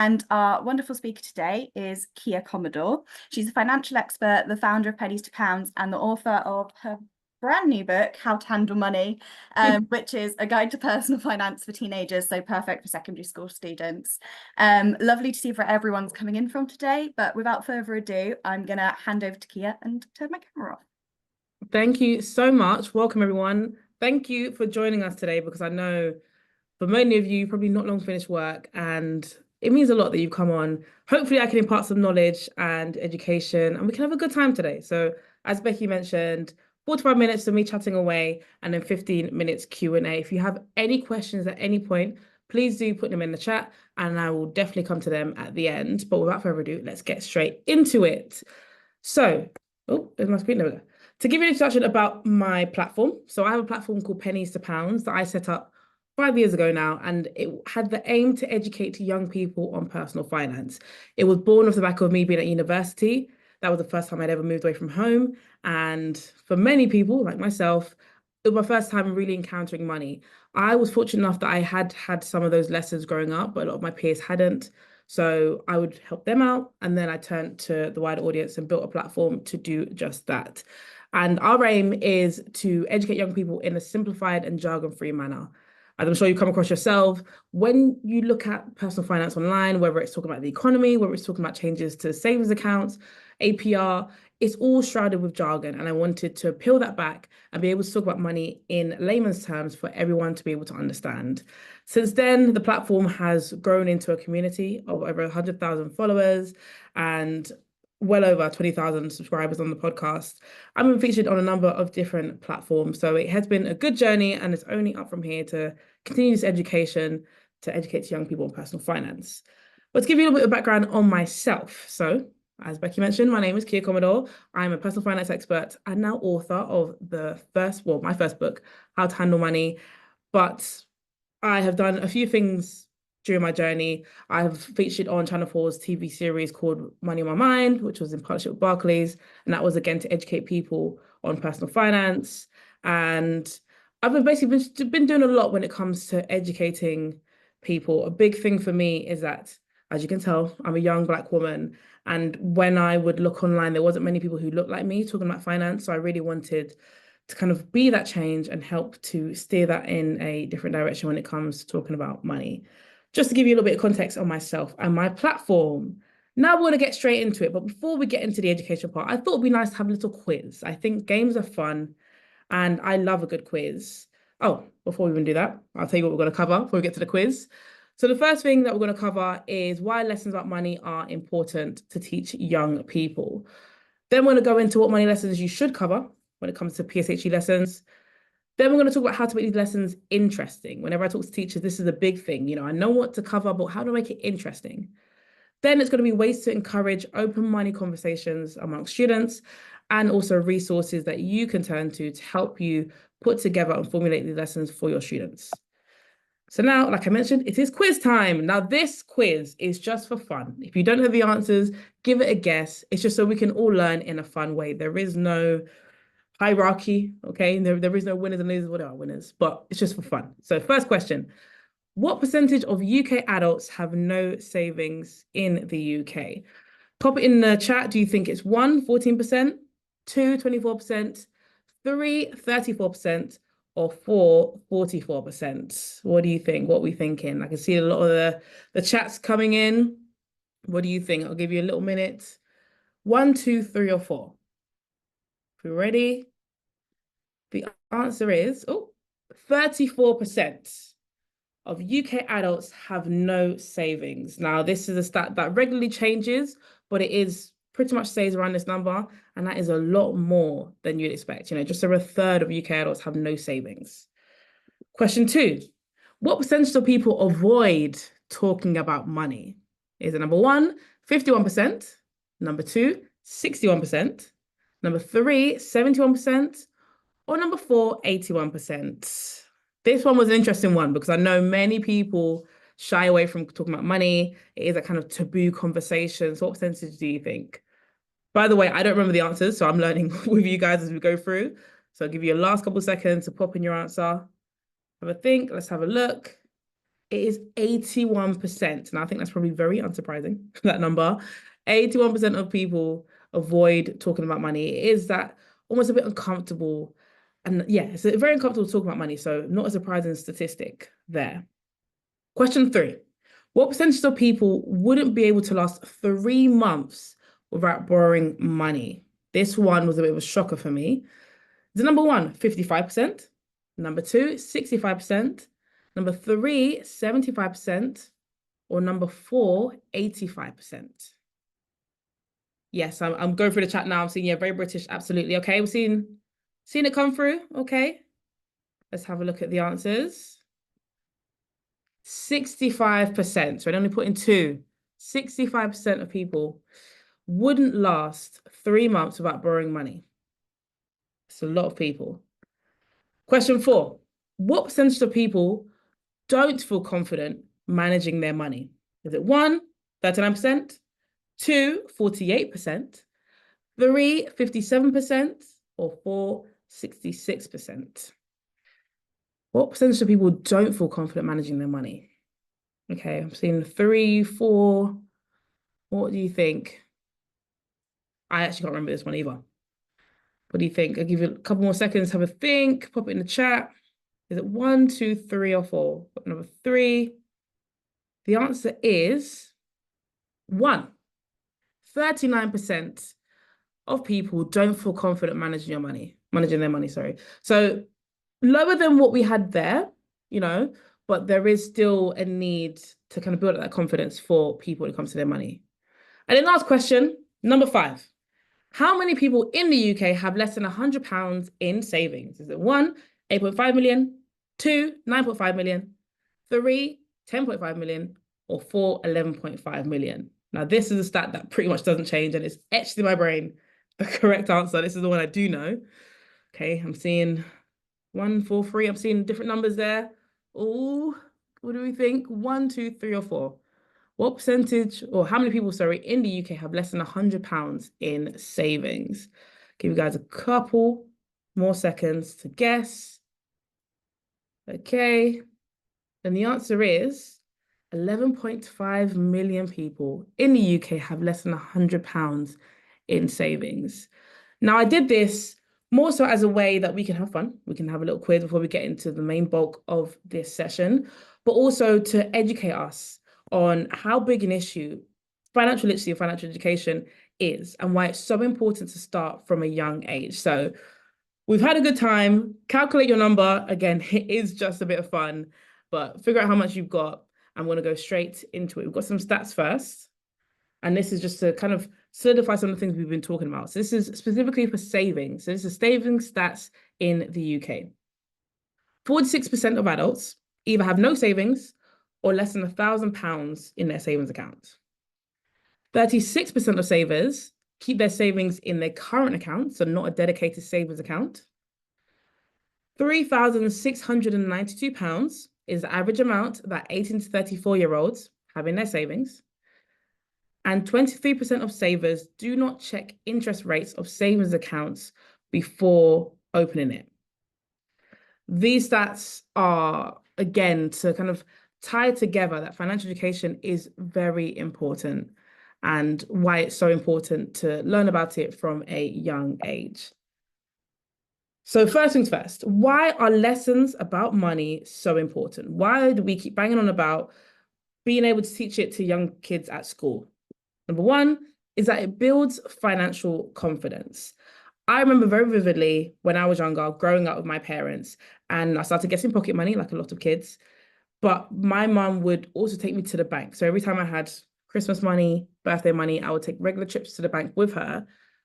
And our wonderful speaker today is Kia Commodore. She's a financial expert, the founder of Pennies to Pounds, and the author of her brand new book, How to Handle Money, which is a guide to personal finance for teenagers, so perfect for secondary school students. Lovely to see where everyone's coming in from today, but without further ado, I'm going to hand over to Kia and turn my camera off. Thank you so much. Welcome, everyone. Thank you for joining us today because I know for many of you, probably not long finished work, and it means a lot that you've come on. Hopefully, I can impart some knowledge and education, and we can have a good time today. So, as Becky mentioned, 45 minutes of me chatting away, and then 15 minutes Q&A. If you have any questions at any point, please do put them in the chat, and I will definitely come to them at the end. But without further ado, let's get straight into it. So, oh, there's my screen. There we go. To give you an introduction about my platform. So I have a platform called Pennies to Pounds that I set up 5 years ago now, and it had the aim to educate young people on personal finance. It was born off the back of me being at university. That was the first time I'd ever moved away from home. And for many people, like myself, it was my first time really encountering money. I was fortunate enough that I had had some of those lessons growing up, but a lot of my peers hadn't. So I would help them out. And then I turned to the wider audience and built a platform to do just that. And our aim is to educate young people in a simplified and jargon-free manner. As I'm sure you've come across yourself, when you look at personal finance online, whether it's talking about the economy, whether it's talking about changes to savings accounts, APR, it's all shrouded with jargon. And I wanted to peel that back and be able to talk about money in layman's terms for everyone to be able to understand. Since then, the platform has grown into a community of over 100,000 followers and well over 20,000 subscribers on the podcast. I've been featured on a number of different platforms. So it has been a good journey, and it's only up from here to continue this education to educate young people on personal finance. But to give you a little bit of background on myself. So as Becky mentioned, my name is Kia Commodore. I'm a personal finance expert and now author of my first book, How to Handle Money. But I have done a few things during my journey. I've featured on Channel 4's TV series called Money on My Mind, which was in partnership with Barclays. And that was again to educate people on personal finance. And I've been doing a lot when it comes to educating people. A big thing for me is that, as you can tell, I'm a young Black woman. And when I would look online, there wasn't many people who looked like me talking about finance. So I really wanted to kind of be that change and help to steer that in a different direction when it comes to talking about money. Just to give you a little bit of context on myself and my platform. Now we're going to get straight into it. But before we get into the education part, I thought it'd be nice to have a little quiz. I think games are fun and I love a good quiz. Oh, before we even do that, I'll tell you what we're going to cover before we get to the quiz. So the first thing that we're going to cover is why lessons about money are important to teach young people. Then we're going to go into what money lessons you should cover when it comes to PSHE lessons. Then we're going to talk about how to make these lessons interesting. Whenever I talk to teachers, this is a big thing. You know, I know what to cover, but how to make it interesting? Then it's going to be ways to encourage open money conversations amongst students and also resources that you can turn to help you put together and formulate these lessons for your students. So now, like I mentioned, it is quiz time. Now, this quiz is just for fun. If you don't know the answers, give it a guess. It's just so we can all learn in a fun way. There is no hierarchy, okay? There is no winners and losers. What are winners? But it's just for fun. So first question, what percentage of UK adults have no savings in the UK? Pop it in the chat. Do you think it's 1, 14%, 2, 24%, 3, 34%, or 4, 44%? What do you think? What are we thinking? I can see a lot of the chats coming in. What do you think? I'll give you a little minute. 1, 2, 3, or 4. If you're ready, the answer is 34% of UK adults have no savings. Now, this is a stat that regularly changes, but it is pretty much stays around this number, and that is a lot more than you'd expect. You know, just over a third of UK adults have no savings. Question 2, what percentage of people avoid talking about money? Is it number 1, 51%, number 2, 61%, number 3, 71%, or number 4, 81%? This one was an interesting one because I know many people shy away from talking about money. It is a kind of taboo conversation. So what percentage do you think? By the way, I don't remember the answers, so I'm learning with you guys as we go through. So I'll give you a last couple of seconds to pop in your answer. Have a think. Let's have a look. It is 81%. And I think that's probably very unsurprising, that number. 81% of people avoid talking about money. It is that almost a bit uncomfortable. And yeah, it's very uncomfortable to talk about money. So not a surprising statistic there. Question 3. What percentage of people wouldn't be able to last 3 months without borrowing money? This one was a bit of a shocker for me. The number 1, 55%. Number 2, 65%. Number 3, 75%. Or number 4, 85%. Yes, I'm going through the chat now. I'm seeing, yeah, very British, absolutely. Okay, we're seeing it come through. Okay, let's have a look at the answers. 65%. So I only put in 2. 65% of people wouldn't last 3 months without borrowing money. It's a lot of people. Question 4. What percentage of people don't feel confident managing their money? Is it 1, 39%, 2, 48%, 3, 57%, or 4, 66%? What percentage of people don't feel confident managing their money? Okay, I'm seeing 3, 4. What do you think? I actually can't remember this one either. What do you think? I'll give you a couple more seconds, have a think, pop it in the chat. Is it 1, 2, 3, or 4? Number 3. The answer is 1. 39% of people don't feel confident managing their money, sorry. So lower than what we had there, but there is still a need to kind of build up that confidence for people when it comes to their money. And then last question, number 5. How many people in the UK have less than £100 in savings? Is it 1, 8.5 million, 2, 9.5 million, 3, 10.5 million, or 4, 11.5 million? Now, this is a stat that pretty much doesn't change, and it's etched in my brain. The correct answer, this is the one I do know. Okay, I'm seeing 1, 4, 3. I'm seeing different numbers there. Oh, what do we think? 1, 2, 3, or 4? What percentage, or how many people, sorry, in the UK have less than £100 in savings? Give you guys a couple more seconds to guess. Okay, and the answer is 11.5 million people in the UK have less than £100 in savings. Now, I did this more so as a way that we can have fun. We can have a little quiz before we get into the main bulk of this session, but also to educate us on how big an issue financial literacy or financial education is and why it's so important to start from a young age. So we've had a good time. Calculate your number. Again, it is just a bit of fun, but figure out how much you've got. I'm going to go straight into it. We've got some stats first. And this is just to kind of solidify some of the things we've been talking about. So this is specifically for savings. So this is savings stats in the UK. 46% of adults either have no savings or less than £1,000 in their savings account. 36% of savers keep their savings in their current account, so not a dedicated savings account. £3,692 is the average amount that 18 to 34-year-olds have in their savings. And 23% of savers do not check interest rates of savings accounts before opening it. These stats are, again, to kind of tie together that financial education is very important and why it's so important to learn about it from a young age. So first things first, why are lessons about money so important? Why do we keep banging on about being able to teach it to young kids at school? Number 1 is that it builds financial confidence. I remember very vividly when I was younger, growing up with my parents, and I started getting pocket money like a lot of kids. But my mum would also take me to the bank. So every time I had Christmas money, birthday money, I would take regular trips to the bank with her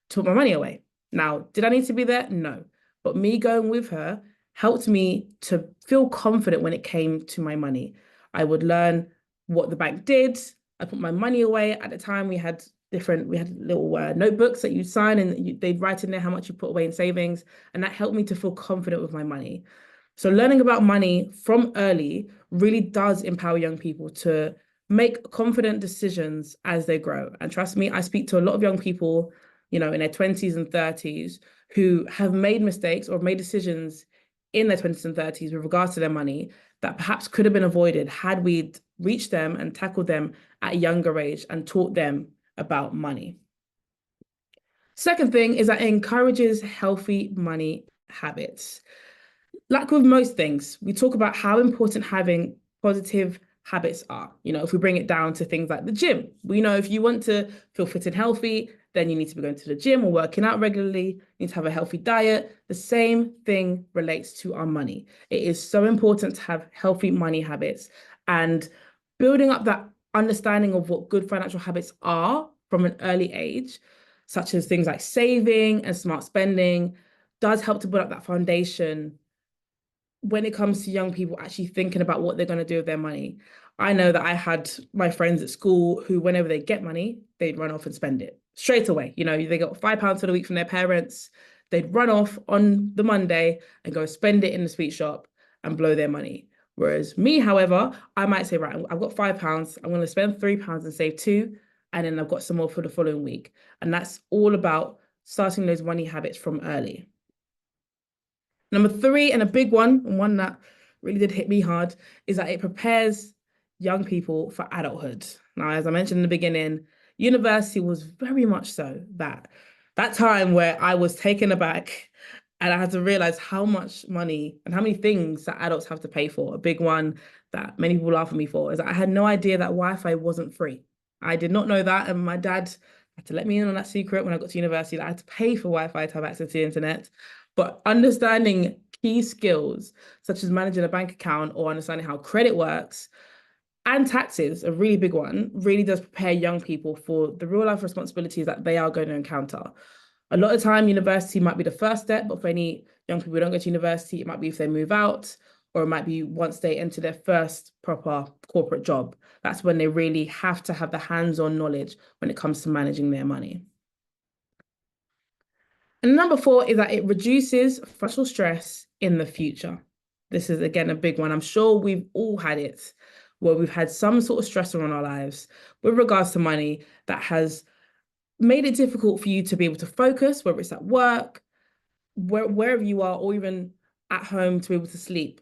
to put my money away. Now, did I need to be there? No. But me going with her helped me to feel confident when it came to my money. I would learn what the bank did. I put my money away. At the time, we had little notebooks that you sign and they'd write in there how much you put away in savings. And that helped me to feel confident with my money. So learning about money from early really does empower young people to make confident decisions as they grow. And trust me, I speak to a lot of young people, in their 20s and 30s who have made mistakes or made decisions in their 20s and 30s with regards to their money that perhaps could have been avoided had we reached them and tackled them at a younger age and taught them about money. Second thing is that it encourages healthy money habits. Like with most things, we talk about how important having positive habits are. If we bring it down to things like the gym, we know if you want to feel fit and healthy, then you need to be going to the gym or working out regularly. You need to have a healthy diet. The same thing relates to our money. It is so important to have healthy money habits, and building up that understanding of what good financial habits are from an early age, such as things like saving and smart spending, does help to build up that foundation when it comes to young people actually thinking about what they're going to do with their money. I know that I had my friends at school who, whenever they get money, they'd run off and spend it straight away. They got £5 for the week from their parents. They'd run off on the Monday and go spend it in the sweet shop and blow their money. Whereas me, however, I might say, right, I've got £5. I'm going to spend £3 and save £2. And then I've got some more for the following week. And that's all about starting those money habits from early. Number 3, and a big one, and one that really did hit me hard, is that it prepares young people for adulthood. Now, as I mentioned in the beginning, university was very much so that time where I was taken aback and I had to realize how much money and how many things that adults have to pay for. A big one that many people laugh at me for is that I had no idea that Wi-Fi wasn't free. I did not know that, and my dad had to let me in on that secret when I got to university, that I had to pay for Wi-Fi to have access to the internet. But understanding key skills, such as managing a bank account or understanding how credit works, and taxes, a really big one, really does prepare young people for the real life responsibilities that they are going to encounter. A lot of time, university might be the first step, but for any young people who don't go to university, it might be if they move out, or it might be once they enter their first proper corporate job. That's when they really have to have the hands-on knowledge when it comes to managing their money. And number 4 is that it reduces financial stress in the future. This is, again, a big one. I'm sure we've all had it, where we've had some sort of stress around our lives with regards to money that has made it difficult for you to be able to focus, whether it's at work, wherever you are, or even at home to be able to sleep.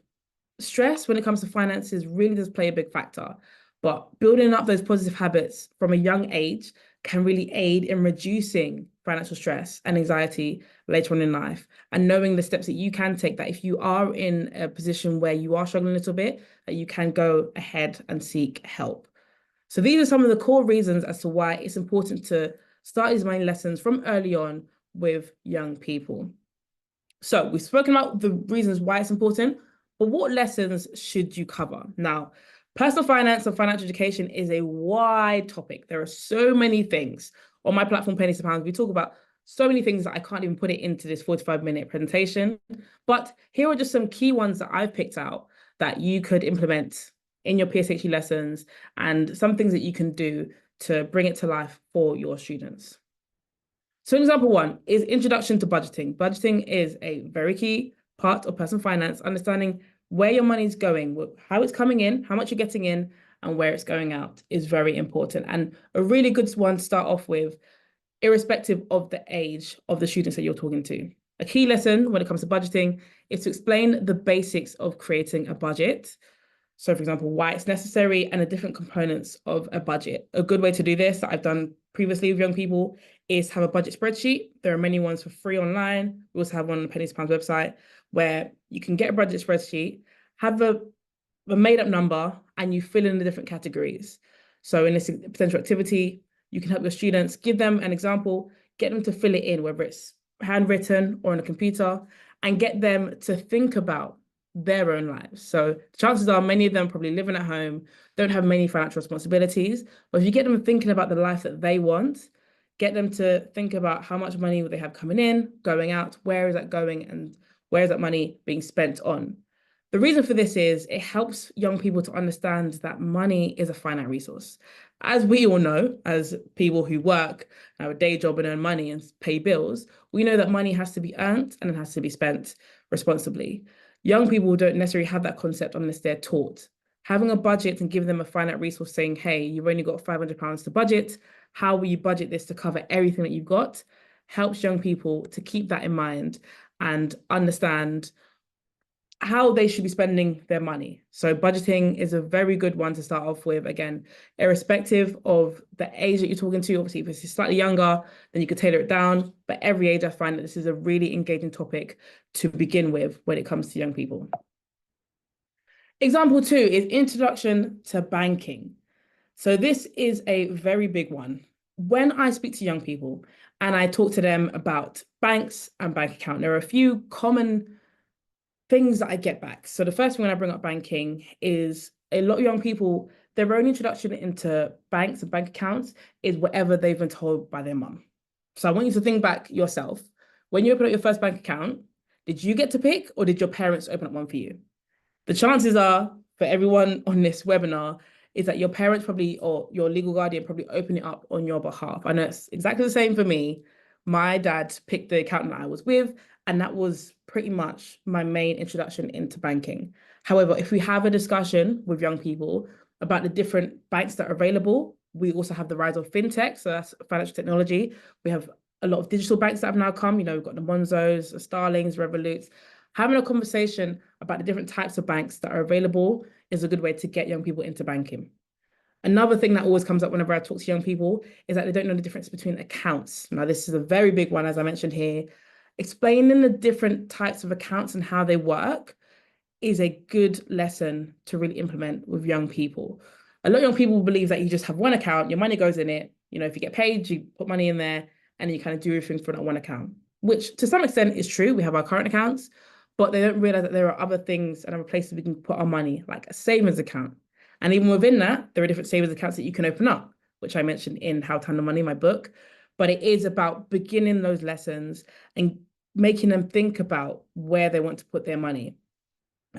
Stress when it comes to finances really does play a big factor, but building up those positive habits from a young age can really aid in reducing financial stress and anxiety later on in life, and knowing the steps that you can take, that if you are in a position where you are struggling a little bit, that you can go ahead and seek help. So these are some of the core reasons as to why it's important to start these money lessons from early on with young people. So we've spoken about the reasons why it's important, but what lessons should you cover? Now, personal finance and financial education is a wide topic. There are so many things. On my platform, Pennies to Pounds, we talk about so many things that I can't even put it into this 45-minute presentation. But here are just some key ones that I've picked out that you could implement in your PSHE lessons, and some things that you can do to bring it to life for your students. So example 1 is introduction to budgeting. Budgeting is a very key part of personal finance, understanding where your money is going, how it's coming in, how much you're getting in, and where it's going out is very important. And a really good one to start off with, irrespective of the age of the students that you're talking to. A key lesson when it comes to budgeting is to explain the basics of creating a budget. So, for example, why it's necessary and the different components of a budget. A good way to do this that I've done previously with young people is have a budget spreadsheet. There are many ones for free online. We also have one on the Pennies to Pounds website where you can get a budget spreadsheet, have a made-up number, and you fill in the different categories. So in this potential activity, you can help your students, give them an example, get them to fill it in, whether it's handwritten or on a computer, and get them to think about their own lives. So chances are many of them probably living at home, don't have many financial responsibilities, but if you get them thinking about the life that they want, get them to think about how much money they have coming in, going out, where is that going, and where is that money being spent on. The reason for this is it helps young people to understand that money is a finite resource. As we all know, as people who work, have a day job and earn money and pay bills, we know that money has to be earned and it has to be spent responsibly. Young people don't necessarily have that concept unless they're taught. Having a budget and giving them a finite resource saying, hey, you've only got £500 to budget, how will you budget this to cover everything that you've got, helps young people to keep that in mind and understand how they should be spending their money. So budgeting is a very good one to start off with. Again, irrespective of the age that you're talking to, obviously if it's slightly younger, then you could tailor it down. But every age, I find that this is a really engaging topic to begin with when it comes to young people. Example 2 is introduction to banking. So this is a very big one. When I speak to young people and I talk to them about banks and bank account, there are a few common things that I get back. So the first thing when I bring up banking is a lot of young people, their only introduction into banks and bank accounts is whatever they've been told by their mum. So I want you to think back yourself. When you open up your first bank account, did you get to pick or did your parents open up one for you? The chances are for everyone on this webinar is that your parents probably or your legal guardian probably open it up on your behalf. I know it's exactly the same for me. My dad picked the account that I was with, and that was pretty much my main introduction into banking. However, if we have a discussion with young people about the different banks that are available, we also have the rise of fintech, so that's financial technology. We have a lot of digital banks that have now come. You know, we've got the Monzos, the Starlings, Revoluts. Having a conversation about the different types of banks that are available is a good way to get young people into banking. Another thing that always comes up whenever I talk to young people is that they don't know the difference between accounts. Now, this is a very big one, as I mentioned here. Explaining the different types of accounts and how they work is a good lesson to really implement with young people. A lot of young people believe that you just have one account, your money goes in it. You know, if you get paid, you put money in there and you kind of do everything for that one account, which to some extent is true. We have our current accounts, but they don't realize that there are other things and other places we can put our money, like a savings account. And even within that, there are different savings accounts that you can open up, which I mentioned in How to Handle Money, my book. But it is about beginning those lessons and making them think about where they want to put their money.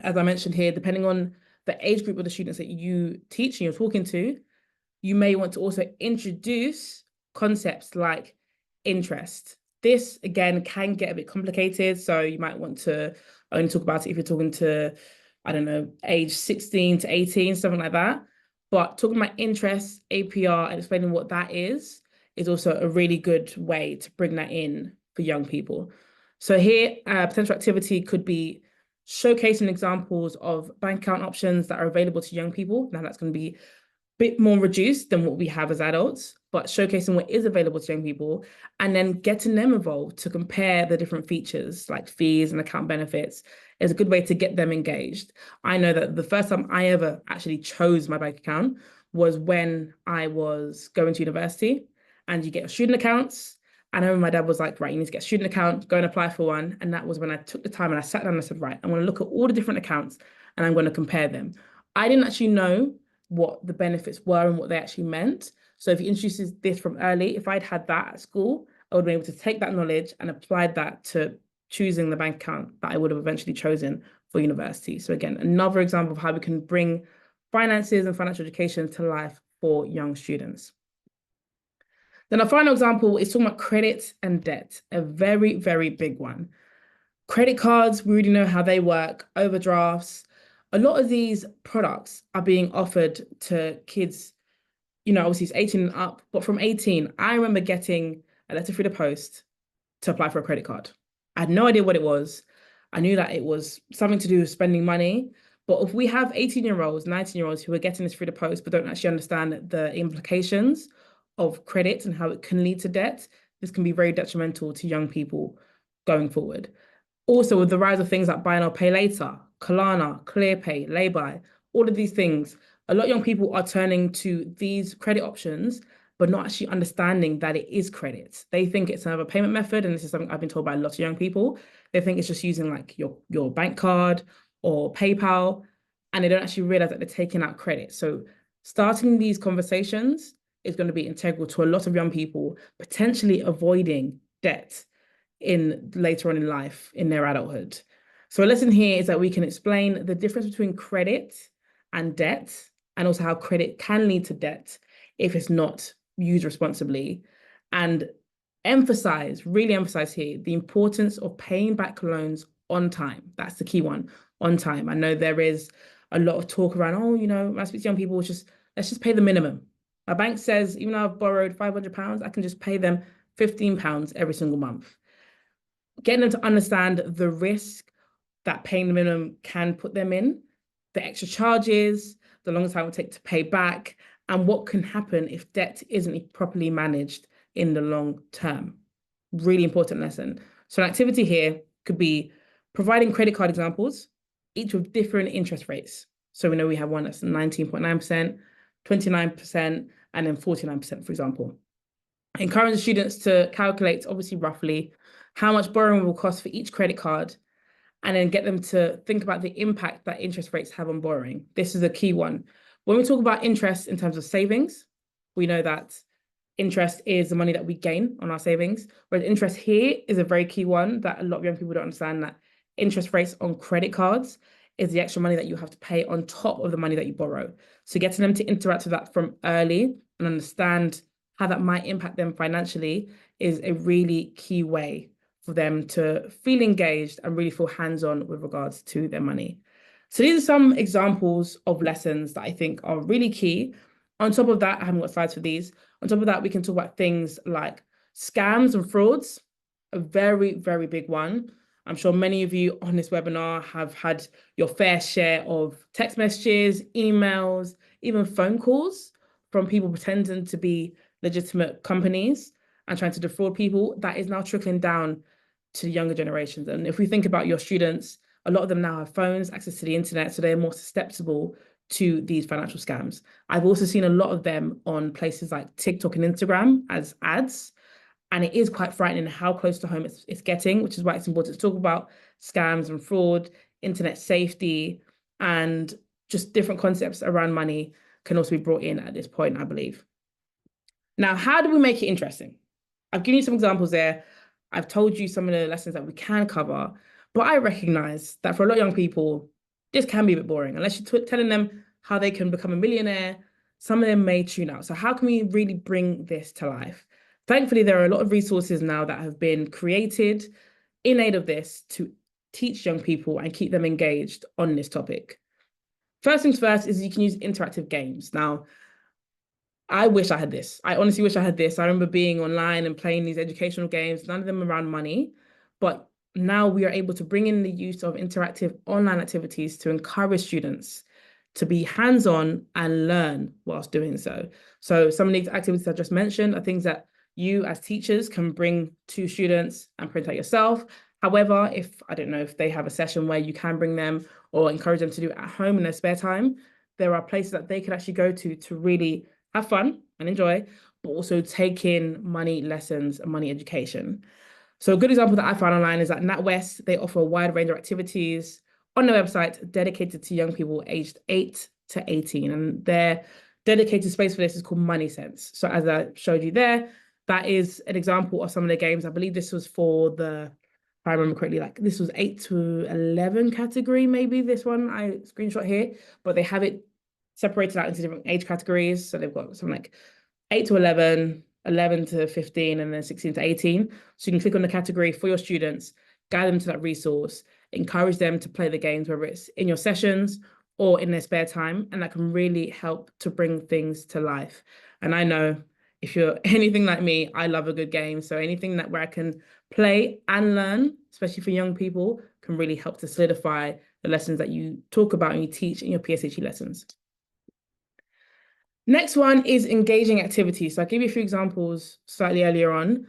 As I mentioned here, depending on the age group of the students that you teach and you're talking to, you may want to also introduce concepts like interest. This, again, can get a bit complicated. So you might want to only talk about it if you're talking to, I don't know, age 16 to 18, something like that. But talking about interest, APR, and explaining what that is also a really good way to bring that in for young people. So here, potential activity could be showcasing examples of bank account options that are available to young people. Now that's going to be bit more reduced than what we have as adults, but showcasing what is available to young people and then getting them involved to compare the different features like fees and account benefits is a good way to get them engaged. I know that the first time I ever actually chose my bank account was when I was going to university, and you get student accounts. And I remember my dad was like, right, you need to get a student account, go and apply for one. And that was when I took the time and I sat down and I said, right, I'm going to look at all the different accounts and I'm going to compare them. I didn't actually know what the benefits were and what they actually meant. So if you introduce this from early, if I'd had that at school, I would have been able to take that knowledge and applied that to choosing the bank account that I would have eventually chosen for university. So again, another example of how we can bring finances and financial education to life for young students. Then our final example is talking about credit and debt, a very, very big one. Credit cards, we already know how they work, overdrafts. A lot of these products are being offered to kids, you know, obviously it's 18 and up, but from 18, I remember getting a letter through the post to apply for a credit card. I had no idea what it was. I knew that it was something to do with spending money. But if we have 18-year-olds, 19-year-olds who are getting this through the post, but don't actually understand the implications of credit and how it can lead to debt, this can be very detrimental to young people going forward. Also, with the rise of things like buy now, pay later, Klarna, ClearPay, Lay-by, all of these things, a lot of young people are turning to these credit options, but not actually understanding that it is credit. They think it's another payment method, and this is something I've been told by a lot of young people. They think it's just using like your bank card or PayPal, and they don't actually realize that they're taking out credit. So starting these conversations is going to be integral to a lot of young people potentially avoiding debt in later on in life in their adulthood. So a lesson here is that we can explain the difference between credit and debt, and also how credit can lead to debt if it's not used responsibly, and really emphasize here the importance of paying back loans on time. That's the key one, on time. I know there is a lot of talk around, oh, you know, when I speak to young people, let's just pay the minimum. My bank says, even though I've borrowed £500, I can just pay them £15 every single month. Getting them to understand the risk that paying the minimum can put them in, the extra charges, the long time it will take to pay back, and what can happen if debt isn't properly managed in the long term. Really important lesson. So an activity here could be providing credit card examples, each with different interest rates. So we know we have one that's 19.9%, 29%, and then 49%, for example. Encourage students to calculate, obviously roughly, how much borrowing will cost for each credit card, and then get them to think about the impact that interest rates have on borrowing. This is a key one. When we talk about interest in terms of savings, we know that interest is the money that we gain on our savings, whereas interest here is a very key one that a lot of young people don't understand, that interest rates on credit cards is the extra money that you have to pay on top of the money that you borrow. So getting them to interact with that from early and understand how that might impact them financially is a really key way for them to feel engaged and really feel hands-on with regards to their money. So these are some examples of lessons that I think are really key. On top of that, I haven't got slides for these. On top of that, we can talk about things like scams and frauds, a very, very big one. I'm sure many of you on this webinar have had your fair share of text messages, emails, even phone calls from people pretending to be legitimate companies and trying to defraud people. That is now trickling down to the younger generations. And if we think about your students, a lot of them now have phones, access to the internet, so they're more susceptible to these financial scams. I've also seen a lot of them on places like TikTok and Instagram as ads. And it is quite frightening how close to home it's getting, which is why it's important to talk about scams and fraud, internet safety, and just different concepts around money can also be brought in at this point, I believe. Now, how do we make it interesting? I've given you some examples there. I've told you some of the lessons that we can cover, but I recognize that for a lot of young people, this can be a bit boring. Unless you're telling them how they can become a millionaire, some of them may tune out. So how can we really bring this to life? Thankfully, there are a lot of resources now that have been created in aid of this to teach young people and keep them engaged on this topic. First things first is you can use interactive games. Now, I wish I had this. I honestly wish I had this. I remember being online and playing these educational games, none of them around money, but now we are able to bring in the use of interactive online activities to encourage students to be hands-on and learn whilst doing so. So some of these activities I just mentioned are things that you as teachers can bring to students and print out yourself. However, if I don't know if they have a session where you can bring them or encourage them to do it at home in their spare time, there are places that they can actually go to really have fun and enjoy, but also take in money lessons and money education. So a good example that I found online is that NatWest, they offer a wide range of activities on their website dedicated to young people aged 8 to 18. And their dedicated space for this is called Money Sense. So as I showed you there, that is an example of some of the games. I believe this was for the, if I remember correctly, like this was 8 to 11 category, maybe this one I screenshot here, but they have it separated out into different age categories. So they've got something like 8 to 11, 11 to 15, and then 16 to 18. So you can click on the category for your students, guide them to that resource, encourage them to play the games, whether it's in your sessions or in their spare time. And that can really help to bring things to life. And I know if you're anything like me, I love a good game. So anything that where I can play and learn, especially for young people, can really help to solidify the lessons that you talk about and you teach in your PSHE lessons. Next one is engaging activities. So I'll give you a few examples slightly earlier on,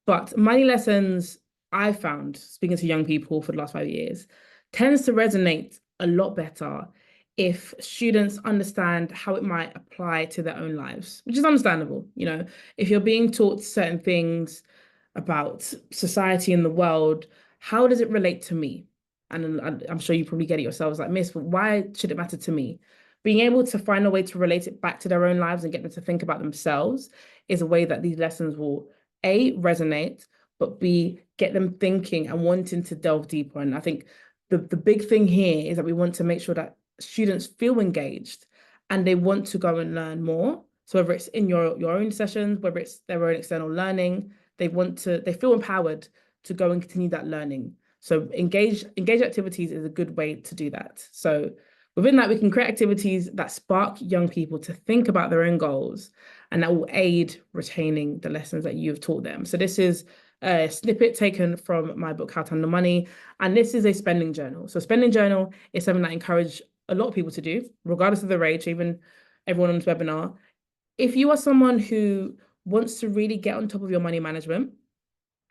but money lessons I found, speaking to young people for the last 5 years, tends to resonate a lot better if students understand how it might apply to their own lives, which is understandable. You know, if you're being taught certain things about society and the world, how does it relate to me? And I'm sure you probably get it yourselves, like, Miss, why should it matter to me? Being able to find a way to relate it back to their own lives and get them to think about themselves is a way that these lessons will, A, resonate, but B, get them thinking and wanting to delve deeper. And I think the big thing here is that we want to make sure that students feel engaged and they want to go and learn more. So whether it's in your own sessions, whether it's their own external learning, they feel empowered to go and continue that learning. So engage activities is a good way to do that. So within that, we can create activities that spark young people to think about their own goals, and that will aid retaining the lessons that you've taught them. So this is a snippet taken from my book, How to Handle Money. And this is a spending journal. So spending journal is something that I encourage a lot of people to do, regardless of their age, even everyone on this webinar. If you are someone who wants to really get on top of your money management,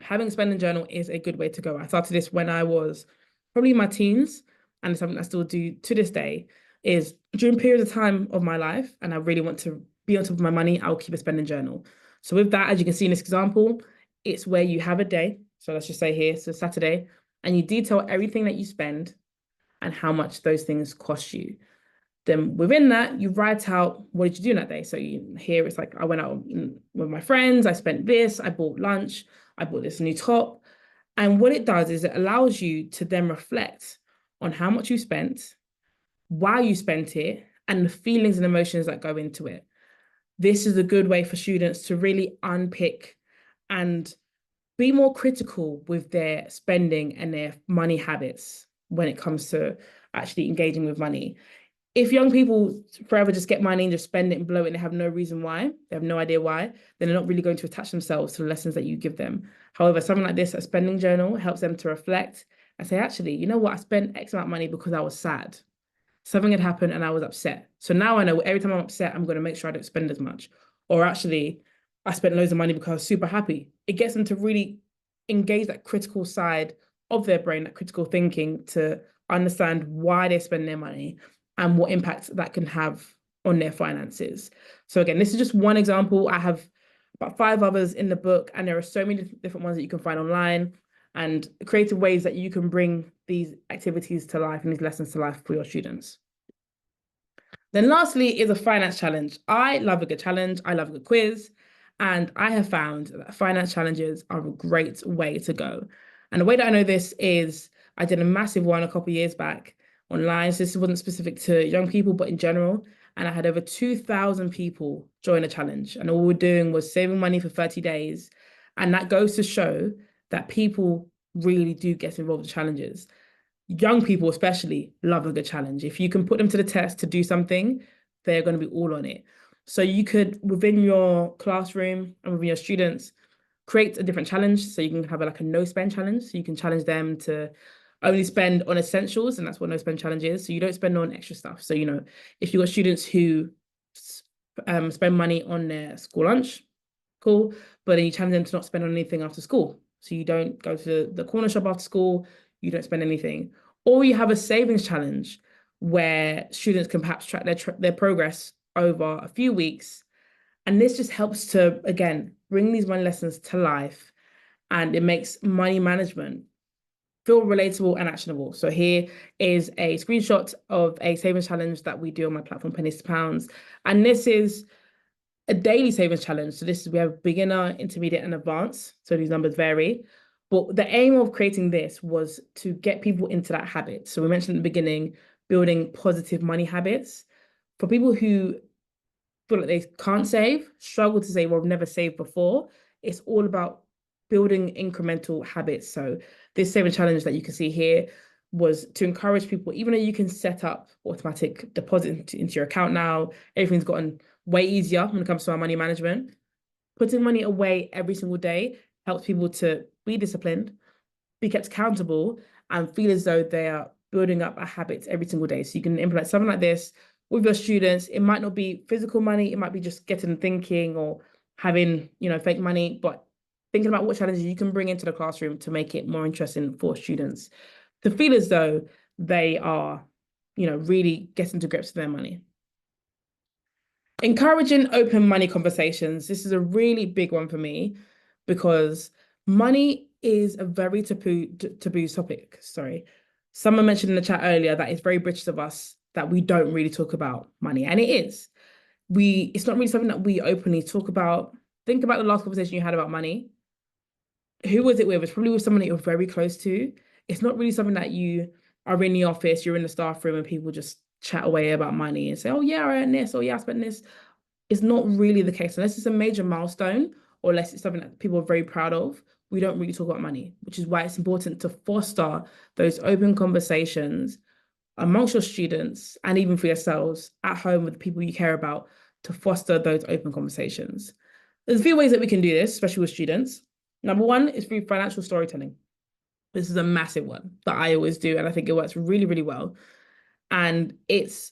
having a spending journal is a good way to go. I started this when I was probably in my teens, and it's something I still do to this day, is during periods of time of my life, and I really want to be on top of my money, I'll keep a spending journal. So with that, as you can see in this example, it's where you have a day. So let's just say here, so Saturday, and you detail everything that you spend and how much those things cost you. Then within that, you write out what did you do in that day. So here it's like I went out with my friends, I spent this, I bought lunch, I bought this new top. And what it does is it allows you to then reflect on how much you spent, why you spent it, and the feelings and emotions that go into it. This is a good way for students to really unpick and be more critical with their spending and their money habits when it comes to actually engaging with money. If young people forever just get money and just spend it and blow it and they have no reason why, they have no idea why, then they're not really going to attach themselves to the lessons that you give them. However, something like this, a spending journal, helps them to reflect and say, actually, you know what? I spent X amount of money because I was sad. Something had happened and I was upset. So now I know every time I'm upset, I'm going to make sure I don't spend as much. Or actually, I spent loads of money because I was super happy. It gets them to really engage that critical side of their brain, that critical thinking, to understand why they spend their money and what impact that can have on their finances. So again, this is just one example. I have about 5 others in the book, and there are so many different ones that you can find online and creative ways that you can bring these activities to life and these lessons to life for your students. Then lastly is a finance challenge. I love a good challenge. I love a good quiz. And I have found that finance challenges are a great way to go. And the way that I know this is I did a massive one a couple of years back online. So this wasn't specific to young people, but in general. And I had over 2,000 people join a challenge. And all we were doing was saving money for 30 days. And that goes to show that people really do get involved in challenges. Young people especially love a good challenge. If you can put them to the test to do something, they're going to be all on it. So you could, within your classroom and within your students, create a different challenge. So you can have like a no spend challenge. So you can challenge them to only spend on essentials, and that's what no spend challenge is. So you don't spend on extra stuff. So, if you've got students who spend money on their school lunch, cool, but then you challenge them to not spend on anything after school. So you don't go to the corner shop after school, you don't spend anything. Or you have a savings challenge where students can perhaps track their progress over a few weeks. And this just helps to, again, bring these money lessons to life, and it makes money management feel relatable and actionable. So here is a screenshot of a savings challenge that we do on my platform, Pennies to Pounds. And this is a daily savings challenge. So we have beginner, intermediate, and advanced. So these numbers vary. But the aim of creating this was to get people into that habit. So we mentioned in the beginning, building positive money habits. For people who feel like they can't save, struggle to save, or have never saved before, it's all about building incremental habits. So this saving challenge that you can see here was to encourage people, even though you can set up automatic deposit into your account now, everything's gotten way easier when it comes to our money management. Putting money away every single day helps people to be disciplined, be kept accountable, and feel as though they are building up a habit every single day. So you can implement something like this with your students. It might not be physical money, it might be just getting them thinking or having, fake money, but thinking about what challenges you can bring into the classroom to make it more interesting for students to feel as though they are, really getting to grips with their money. Encouraging open money conversations. This is a really big one for me because money is a very taboo topic. Sorry. Someone mentioned in the chat earlier that it's very British of us that we don't really talk about money. And it is. It's not really something that we openly talk about. Think about the last conversation you had about money. Who was it with? It's probably with someone that you're very close to. It's not really something that you are in the office, you're in the staff room, and people just chat away about money and say, oh yeah, I earned this, oh yeah, I spent this. It's not really the case. Unless it's a major milestone or unless it's something that people are very proud of, we don't really talk about money, which is why it's important to foster those open conversations amongst your students and even for yourselves at home with the people you care about, to foster those open conversations. There's a few ways that we can do this, especially with students. Number one is through financial storytelling. This is a massive one that I always do, and I think it works really, really well. And it's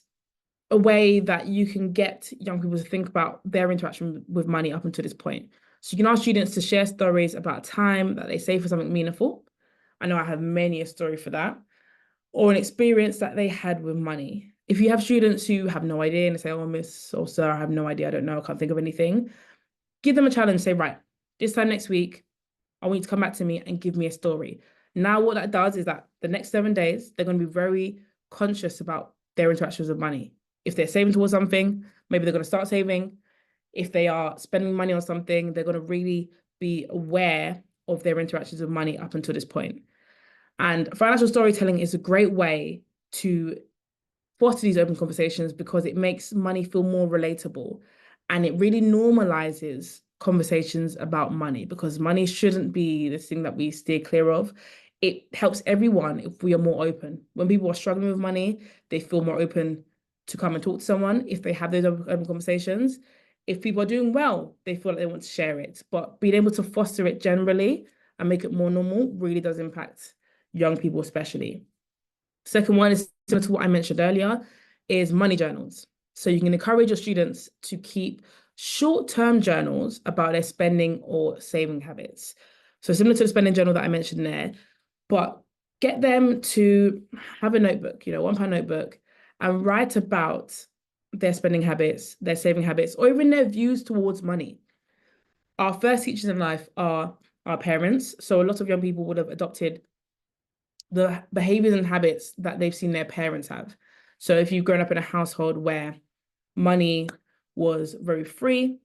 a way that you can get young people to think about their interaction with money up until this point. So you can ask students to share stories about time that they saved for something meaningful. I know I have many a story for that, or an experience that they had with money. If you have students who have no idea and they say, oh, miss or sir, I have no idea, I don't know, I can't think of anything, give them a challenge, say, right, this time next week, I want you to come back to me and give me a story. Now, what that does is that the next 7 days, they're going to be very conscious about their interactions with money. If they're saving towards something, maybe they're going to start saving. If they are spending money on something, they're going to really be aware of their interactions with money up until this point. And financial storytelling is a great way to foster these open conversations because it makes money feel more relatable and it really normalizes conversations about money because money shouldn't be this thing that we steer clear of. It helps everyone if we are more open. When people are struggling with money, they feel more open to come and talk to someone if they have those open conversations. If people are doing well, they feel like they want to share it. But being able to foster it generally and make it more normal really does impact young people, especially. Second one is similar to what I mentioned earlier, is money journals. So you can encourage your students to keep short-term journals about their spending or saving habits. So similar to the spending journal that I mentioned there, but get them to have a notebook, £1 notebook, and write about their spending habits, their saving habits, or even their views towards money. Our first teachers in life are our parents. So a lot of young people would have adopted the behaviors and habits that they've seen their parents have. So if you've grown up in a household where money was very free,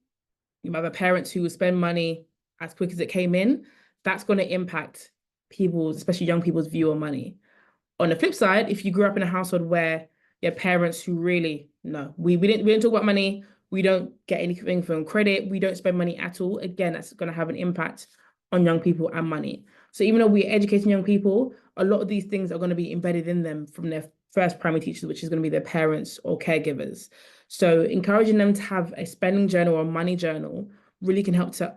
you might have parents who would spend money as quick as it came in, that's going to impact people's, especially young people's view on money. On the flip side, if you grew up in a household where your parents who really, no, we didn't talk about money, we don't get anything from credit, we don't spend money at all, again, that's going to have an impact on young people and money. So even though we're educating young people, a lot of these things are going to be embedded in them from their first primary teachers, which is going to be their parents or caregivers. So encouraging them to have a spending journal or a money journal really can help to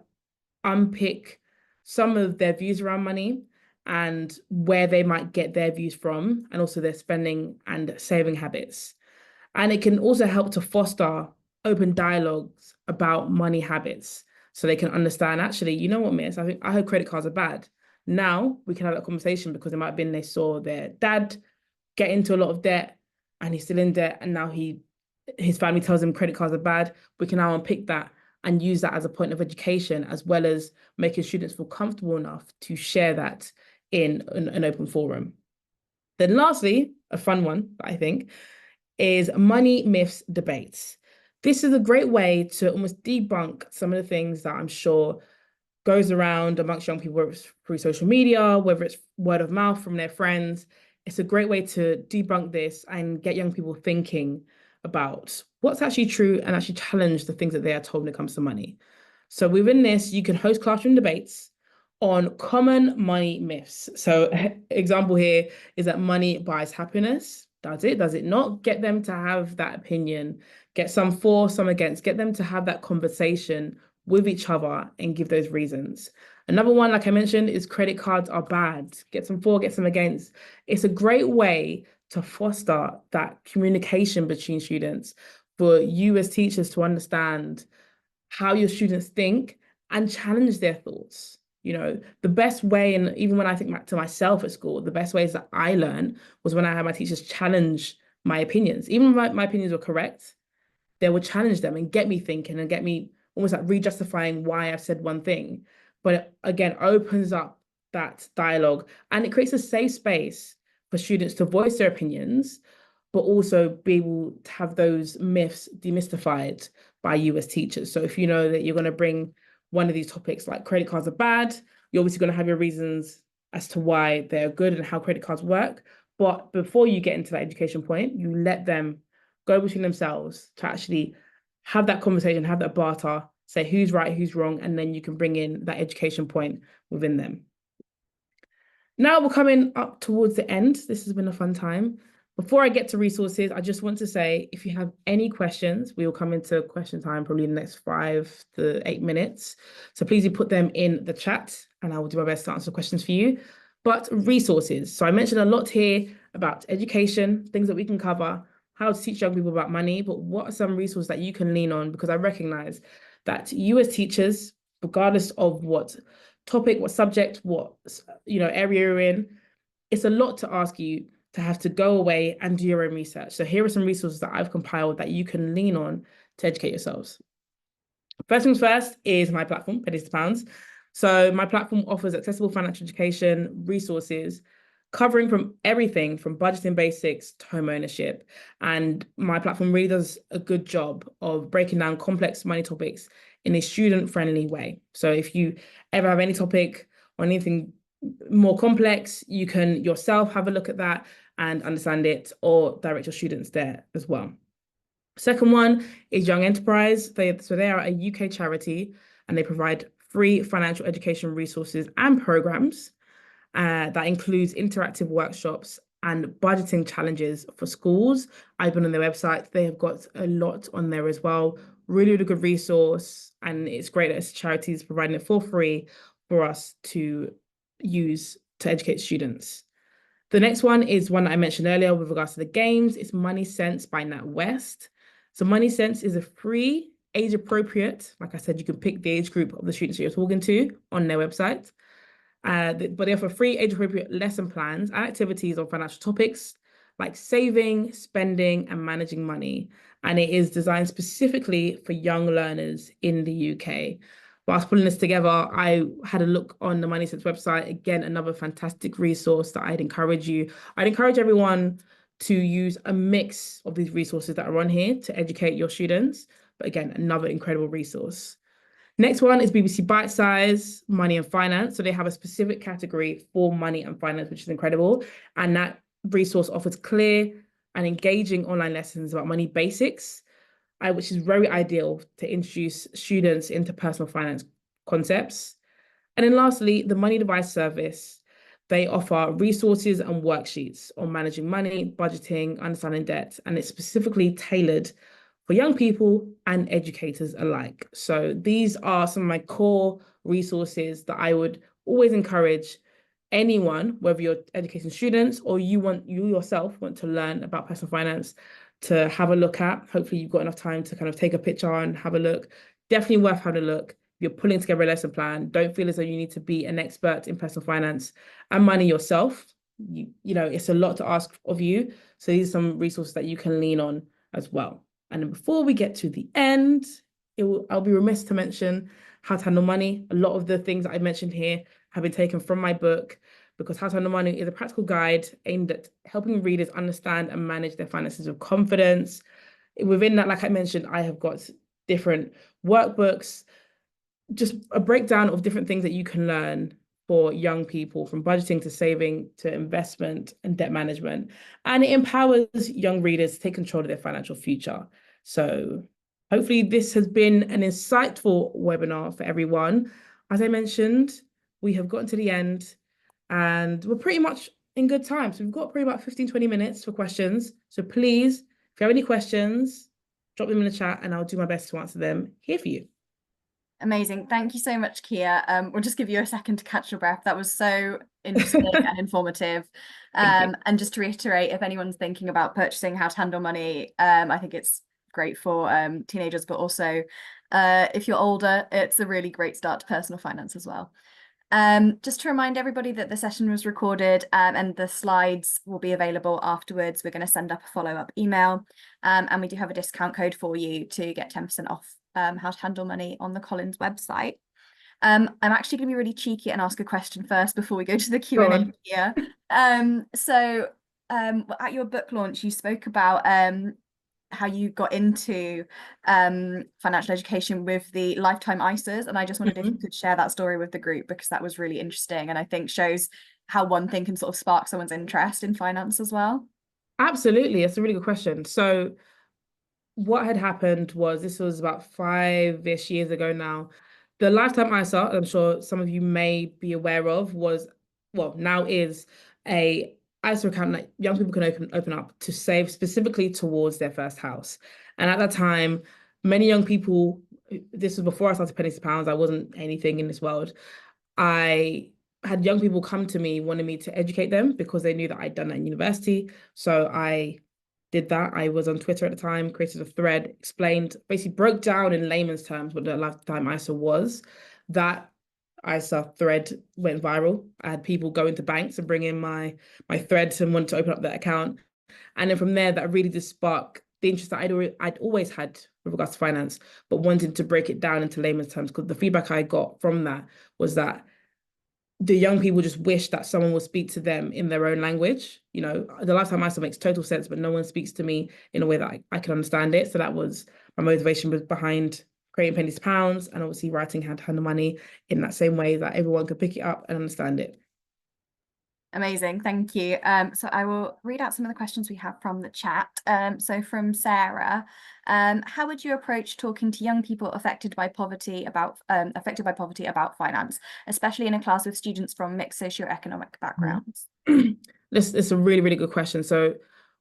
unpick some of their views around money and where they might get their views from, and also their spending and saving habits. And it can also help to foster open dialogues about money habits so they can understand, actually, you know what, miss, I heard credit cards are bad. Now we can have that conversation because it might have been they saw their dad get into a lot of debt and he's still in debt, and now his family tells him credit cards are bad. We can now unpick that and use that as a point of education, as well as making students feel comfortable enough to share that in an open forum. Then lastly, a fun one, I think, is money myths debates. This is a great way to almost debunk some of the things that I'm sure goes around amongst young people, whether it's through social media, whether it's word of mouth from their friends. It's a great way to debunk this and get young people thinking about what's actually true and actually challenge the things that they are told when it comes to money. So within this, you can host classroom debates on common money myths. So example here is that money buys happiness. Does it? Does it not? Get them to have that opinion. Get some for, some against. Get them to have that conversation with each other and give those reasons. Another one, like I mentioned, is credit cards are bad. Get some for, get some against. It's a great way to foster that communication between students, for you as teachers to understand how your students think and challenge their thoughts. The best way, and even when I think back to myself at school, the best ways that I learned was when I had my teachers challenge my opinions. Even if my opinions were correct, they would challenge them and get me thinking and get me almost like re-justifying why I've said one thing. But it, again, opens up that dialogue and it creates a safe space for students to voice their opinions, but also be able to have those myths demystified by you as teachers. So if you know that you're going to bring one of these topics like credit cards are bad, you're obviously going to have your reasons as to why they're good and how credit cards work. But before you get into that education point, you let them go between themselves to actually have that conversation, have that barter, say who's right, who's wrong, and then you can bring in that education point within them. Now we're coming up towards the end. This has been a fun time, Before I get to resources, I just want to say if you have any questions, we will come into question time probably in the next 5 to 8 minutes. So please do put them in the chat and I will do my best to answer questions for you. But resources. So I mentioned a lot here about education, things that we can cover, how to teach young people about money, but what are some resources that you can lean on? Because I recognize that you as teachers, regardless of what topic, what subject, what area you're in, it's a lot to ask you to have to go away and do your own research. So here are some resources that I've compiled that you can lean on to educate yourselves. First things first is my platform, Pennies to Pounds. So my platform offers accessible financial education resources covering from everything from budgeting basics to home ownership. And my platform really does a good job of breaking down complex money topics in a student-friendly way. So if you ever have any topic or anything more complex, you can yourself have a look at that and understand it or direct your students there as well. Second one is Young Enterprise. They are a UK charity and they provide free financial education resources and programs that includes interactive workshops and budgeting challenges for schools. I've been on their website. They have got a lot on there as well. Really, really good resource. And it's great that it's charities providing it for free for us to use to educate students. The next one is one that I mentioned earlier with regards to the games. It's Money Sense by NatWest. So Money Sense is a free, age appropriate. Like I said, you can pick the age group of the students that you're talking to on their website. But they offer free age appropriate lesson plans and activities on financial topics like saving, spending, and managing money. And it is designed specifically for young learners in the UK. Whilst pulling this together, I had a look on the Money Sense website. Again, another fantastic resource that I'd encourage everyone to use a mix of these resources that are on here to educate your students. But again, another incredible resource. Next one is BBC Bite Size, Money and Finance. So they have a specific category for money and finance, which is incredible. And that resource offers clear and engaging online lessons about money basics, which is very ideal to introduce students into personal finance concepts. And then lastly, the Money Device Service. They offer resources and worksheets on managing money, budgeting, understanding debt, and it's specifically tailored for young people and educators alike. So these are some of my core resources that I would always encourage anyone, whether you're educating students or you yourself want to learn about personal finance, to have a look at. Hopefully you've got enough time to kind of take a picture and have a look. Definitely worth having a look. You're pulling together a lesson plan. Don't feel as though you need to be an expert in personal finance and money yourself. It's a lot to ask of you. So these are some resources that you can lean on as well. And then before we get to the end, I'll be remiss to mention How to Handle Money. A lot of the things that I mentioned here have been taken from my book because How to Handle Money is a practical guide aimed at helping readers understand and manage their finances with confidence. Within that, like I mentioned, I have got different workbooks, just a breakdown of different things that you can learn for young people, from budgeting to saving to investment and debt management. And it empowers young readers to take control of their financial future. So hopefully this has been an insightful webinar for everyone. As I mentioned, we have gotten to the end and we're pretty much in good time. So we've got probably about 15-20 minutes for questions. So please, if you have any questions, drop them in the chat and I'll do my best to answer them here for you. Amazing. Thank you so much, Kia. We'll just give you a second to catch your breath. That was so interesting and informative. And just to reiterate, if anyone's thinking about purchasing How to Handle Money, I think it's great for teenagers, but also if you're older, it's a really great start to personal finance as well. Just to remind everybody that the session was recorded and the slides will be available afterwards. We're going to send up a follow-up email and we do have a discount code for you to get 10% off How to Handle Money on the Collins website. I'm actually going to be really cheeky and ask a question first before we go to the Q&A here. So at your book launch, you spoke about how you got into financial education with the lifetime ISAs, and I just wondered if you could share that story with the group, because that was really interesting and I think shows how one thing can sort of spark someone's interest in finance as well. Absolutely, that's a really good question. So what had happened was, this was about 5-ish years ago now. The lifetime ISA, I'm sure some of you may be aware of, now is a ISA account that young people can open up to save specifically towards their first house. And at that time, many young people, this was before I started Pennies to Pounds, I wasn't anything in this world. I had young people come to me wanting me to educate them because they knew that I'd done that in university. So I did that. I was on Twitter at the time, created a thread, explained, basically broke down in layman's terms what the lifetime ISA was. That ISA thread went viral. I had people go into banks and bring in my threads and want to open up their account. And then from there, that really did spark the interest that I'd always had with regards to finance, but wanted to break it down into layman's terms because the feedback I got from that was that the young people just wish that someone would speak to them in their own language. You know, the lifetime ISA makes total sense, but no one speaks to me in a way that I can understand it. So that was my motivation behind creating Pennies to Pounds and obviously writing How to Handle Money in that same way that everyone could pick it up and understand it. Amazing, thank you. So I will read out some of the questions we have from the chat. So from Sarah, how would you approach talking to young people affected by poverty about finance, especially in a class with students from mixed socioeconomic backgrounds? This is a really, really good question. So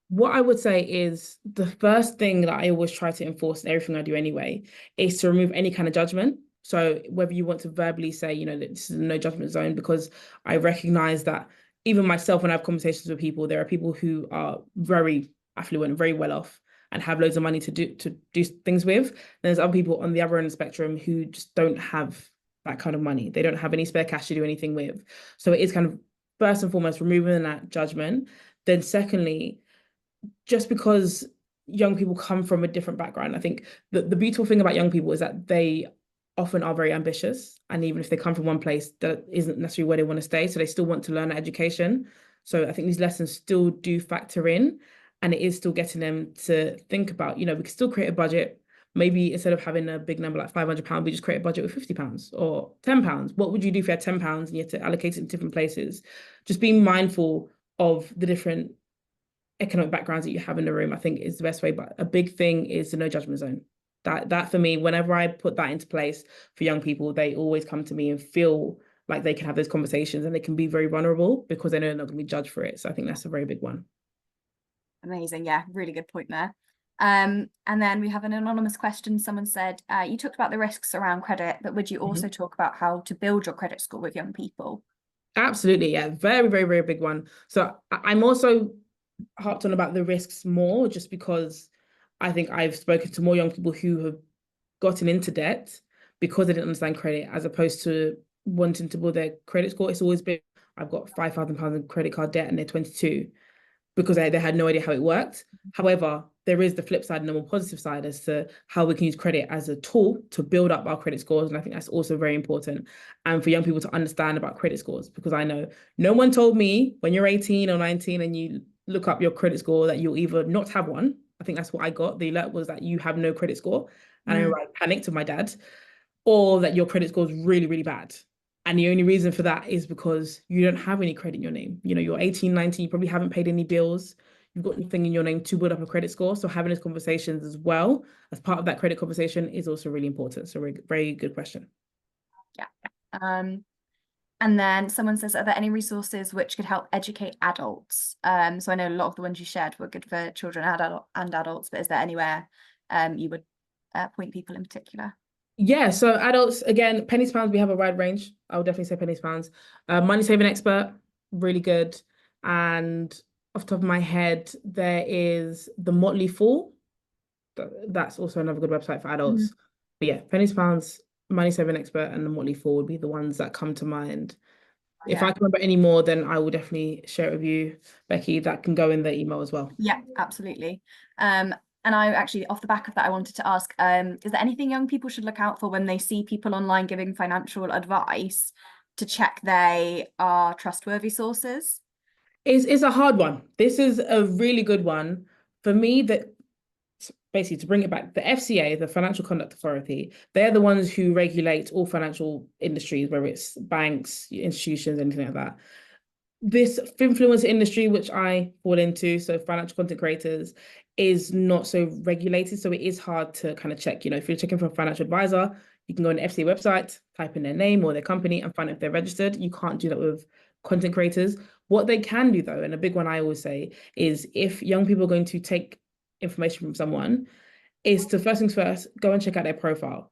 what I would say is the first thing that I always try to enforce in everything I do anyway is to remove any kind of judgment. So whether you want to verbally say, you know, that this is a no judgment zone, because I recognize that even myself, when I have conversations with people, there are people who are very affluent, very well off, and have loads of money to do things with. There's other people on the other end of the spectrum who just don't have that kind of money. They don't have any spare cash to do anything with. So it is kind of first and foremost removing that judgment. Then secondly, just because young people come from a different background, I think the beautiful thing about young people is that they often are very ambitious. And even if they come from one place, that isn't necessarily where they want to stay. So they still want to learn education. So I think these lessons still do factor in. And it is still getting them to think about, you know, we can still create a budget. Maybe instead of having a big number like £500, we just create a budget with £50 or £10. What would you do if you had £10 and you had to allocate it in different places? Just being mindful of the different economic backgrounds that you have in the room, I think is the best way. But a big thing is the no judgment zone. That for me, whenever I put that into place for young people, they always come to me and feel like they can have those conversations and they can be very vulnerable because they know they're not going to be judged for it. So I think that's a very big one. Amazing. Yeah, really good point there. And then we have an anonymous question. Someone said, you talked about the risks around credit, but would you also talk about how to build your credit score with young people? Absolutely. Yeah. Very, very, very big one. So I'm also harped on about the risks more just because I think I've spoken to more young people who have gotten into debt because they didn't understand credit as opposed to wanting to build their credit score. It's always been, I've got £5,000 in credit card debt and they're 22 because they had no idea how it worked. However, there is the flip side and the more positive side as to how we can use credit as a tool to build up our credit scores. And I think that's also very important. And for young people to understand about credit scores, because I know no one told me when you're 18 or 19 and you look up your credit score that you'll either not have one. I think that's what I got. The alert was that you have no credit score. And I panicked with my dad, or that your credit score is really, really bad. And the only reason for that is because you don't have any credit in your name. You know, you're 18, 19, you probably haven't paid any bills. You've got nothing in your name to build up a credit score. So having those conversations as well as part of that credit conversation is also really important. So very good question. Yeah. And then someone says, are there any resources which could help educate adults? So I know a lot of the ones you shared were good for children and adults, but is there anywhere you would point people in particular? Yeah, so adults, again, Pennies Pounds, we have a wide range. I would definitely say Pennies Pounds. Money Saving Expert, really good. And off the top of my head, there is the Motley Fool. That's also another good website for adults. But yeah, Pennies Pounds, Money Saving Expert, and the Motley Fool would be the ones that come to mind. If I can remember any more, then I will definitely share it with you, Becky. That can go in the email as well. Yeah, absolutely. And I actually, off the back of that, I wanted to ask, is there anything young people should look out for when they see people online giving financial advice to check they are trustworthy sources? It's a hard one. This is a really good one. For me, that basically to bring it back, the FCA, the Financial Conduct Authority, they're the ones who regulate all financial industries, whether it's banks, institutions, anything like that. This influencer industry, which I fall into, so financial content creators, is not so regulated. So it is hard to kind of check, you know, if you're checking for a financial advisor, you can go on the FCA website, type in their name or their company and find out if they're registered. You can't do that with content creators. What they can do though, and a big one I always say is if young people are going to take information from someone, is to first things first, go and check out their profile.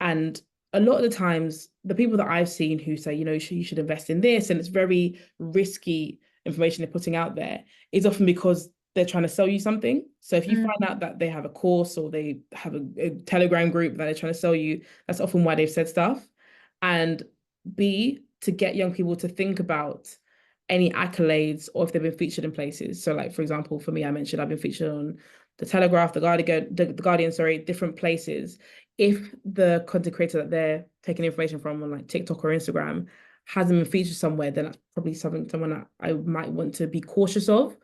And a lot of the times, the people that I've seen who say, you should invest in this, and it's very risky information they're putting out there, is often because they're trying to sell you something. So if you find out that they have a course or they have a Telegram group that they're trying to sell you, that's often why they've said stuff. And B, to get young people to think about any accolades or if they've been featured in places. So like, for example, for me, I mentioned I've been featured on the Telegraph, the Guardian, sorry, different places. If the content creator that they're taking information from on like TikTok or Instagram hasn't been featured somewhere, then that's probably someone that I might want to be cautious of,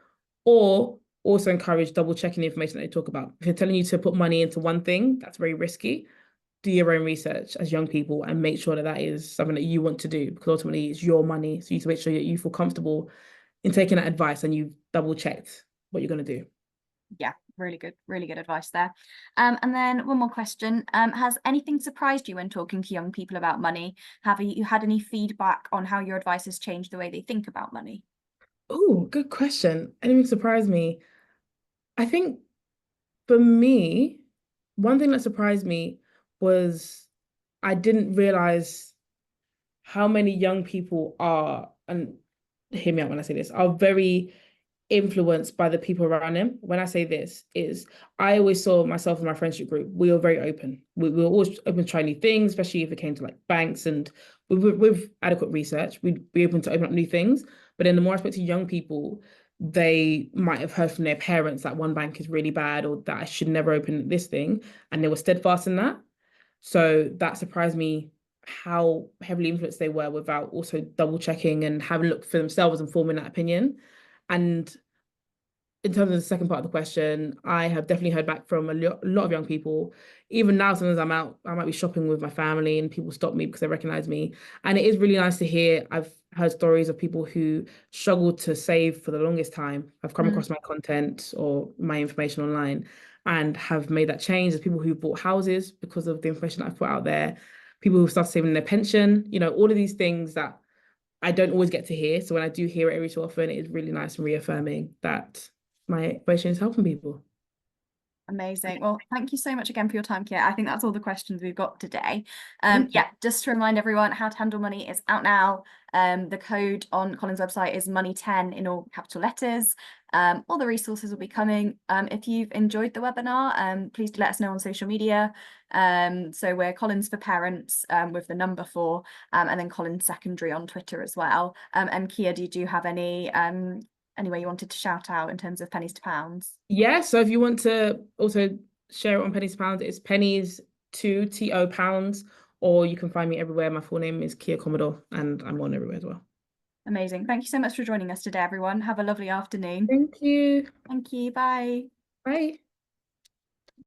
or also encourage double checking the information that they talk about. If they're telling you to put money into one thing, that's very risky. Do your own research as young people and make sure that that is something that you want to do, because ultimately it's your money. So you need to make sure that you feel comfortable in taking that advice and you've double checked what you're going to do. Yeah, really good advice there. And then one more question. Has anything surprised you when talking to young people about money? Have you had any feedback on how your advice has changed the way they think about money? Oh, good question. Anything surprised me? I think for me, one thing that surprised me was I didn't realize how many young people are, and hear me out when I say this, are very influenced by the people around him. When I say this, is I always saw myself and my friendship group, we were very open. We were always open to try new things, especially if it came to like banks, and with adequate research, we'd be open to open up new things. But then the more I spoke to young people, they might have heard from their parents that one bank is really bad or that I should never open this thing, and they were steadfast in that. So that surprised me how heavily influenced they were without also double checking and having a look for themselves and forming that opinion. And in terms of the second part of the question, I have definitely heard back from a lot of young people. Even now, sometimes I'm out, I might be shopping with my family and people stop me because they recognize me. And it is really nice to hear. I've heard stories of people who struggled to save for the longest time. I've come across my content or my information online and have made that change. There's people who bought houses because of the information I've put out there, people who start saving their pension, all of these things that I don't always get to hear. So when I do hear it every so often, it is really nice and reaffirming that my information is helping people. Amazing. Well, thank you so much again for your time, Kia. I think that's all the questions we've got today. Thank you. Yeah, just to remind everyone, How to Handle Money is out now. The code on Colin's website is money10 in all capital letters. All the resources will be coming. If you've enjoyed the webinar, please do let us know on social media. So we're Collins for Parents with the number 4, and then Collins Secondary on Twitter as well. And Kia, did you have any way you wanted to shout out in terms of pennies to pounds? Yeah, so if you want to also share it on Pennies to Pounds, it's Pennies to TO Pounds, or you can find me everywhere. My full name is Kia Commodore, and I'm on everywhere as well. Amazing. Thank you so much for joining us today, everyone. Have a lovely afternoon. Thank you. Thank you. Bye. Bye.